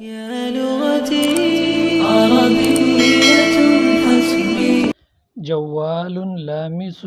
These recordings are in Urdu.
يا لغتي عربية حسبي. جوال LUMS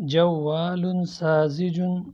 جوال ساذج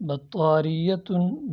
بطارية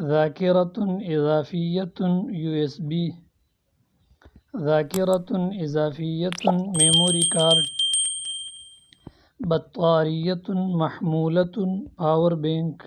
ذاكرة إضافية USB. ذاكرة إضافية memory card. بطارية محمولة power bank.